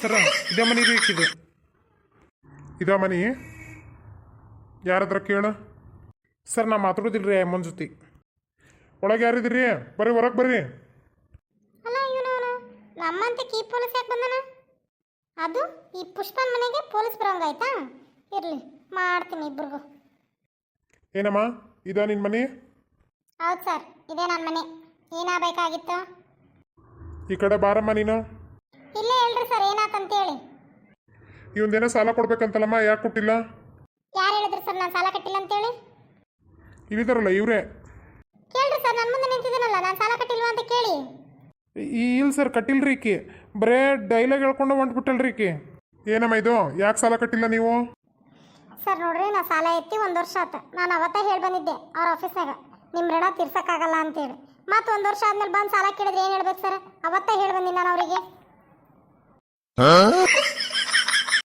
ಸರ ಇದೇ ಮನಿ ರೀ ಇದು ಇದ ಮನಿ ಯಾರತ್ರ ಕೇಳ ಸರ್ ನಾ ಮಾತಾಡೋದಿಲ್ರಿ ಅಮ್ಮನ ಜೊತೆ ಒಳಗೆ ಯಾರಿದ್ರಿ ಬರ್ರಿ ಹೊರಗೆ ಬರ್ರಿ ಅಲ್ಲ ಇವನು ನಮ್ಮಂತ ಕೀ ಪೊಲೀಸ್ ಯಾಕೆ ಬಂದನ ಅದು ಈ ಪುಷ್ಪನ್ ಮನೆಗೆ ಪೊಲೀಸ್ ಬರೋಂಗಾಯ್ತಾ ಇರಲಿ ಮಾಡ್ತೀನಿ ಇಬ್ರಿಗೂ ಏನಮ್ಮ ಇದ ನಿನ್ನ ಮನಿ ಹೌದು ಸರ್ ಇದೇ ನನ್ನ ಮನೆ ಏನಾಗಬೇಕಾಗಿತ್ತು ಈ ಕಡೆ ಬಾರಮ್ಮ ನೀನು ಇಲ್ಲೇ ಹೇಳ್ರಿ ಸರ್ ಏನಾತಂತ ಹೇಳಿ ಇವಂದೇನೋ ಸಾಲ ಕೊಡ್ಬೇಕಂತಲ್ಲಮ್ಮ ಯಾಕೆ ಕೊಟ್ಟಿಲ್ಲ ಯಾರು ಹೇಳಿದ್ರು ಸರ್ ನಾನು ಸಾಲ ಕಟ್ಟಿಲ್ಲ ಅಂತೇಳಿ ಇಳಿದಾರಲ್ಲ ಇವ್ರೆ ಕೇಳ್ರಿ ಸರ್ ನನ್ನ ಮುಂದೆ ನಿಂತಿದ್ದೀನಲ್ಲ ನಾನು ಸಾಲ ಕಟ್ಟಿಲ್ವಾ ಅಂತ ಕೇಳಿ ಇಲ್ಲ ಸರ್ ಕಟ್ಟಿಲ್ರಿ ಈಕಿ ಬರೇ ಡೈಲಾಗ್ ಹೇಳ್ಕೊಂಡು ಹೊಂಟ್ಬಿಟ್ಟಲ್ರಿ ಈಕಿ ಏನಮ್ಮ ಇದು ಯಾಕೆ ಸಾಲ ಕಟ್ಟಿಲ್ಲ ನೀವು ಸರ್ ನೋಡ್ರಿ ನಾ ಸಾಲ ಎತ್ತಿ 1 ವರ್ಷ ಆತ ನಾನು ಅವತ್ತೇ ಹೇಳಿ ಬಂದಿದ್ದೆ ಅವ್ರ ಆಫೀಸ್ನಾಗ ನಿಮ್ಮ ಋಣ ತೀರ್ಸಕ್ಕಾಗಲ್ಲ ಅಂತೇಳಿ ಮತ್ತೆ 1 ವರ್ಷ ಆದ್ಮೇಲೆ ಬಂದು ಸಾಲ ಕೇಳಿದ್ರೆ ಏನು ಹೇಳ್ಬೇಕು ಸರ್ ಅವತ್ತೇ ಹೇಳಿ ಬಂದಿನಿ ನಾನು ಅವರಿಗೆ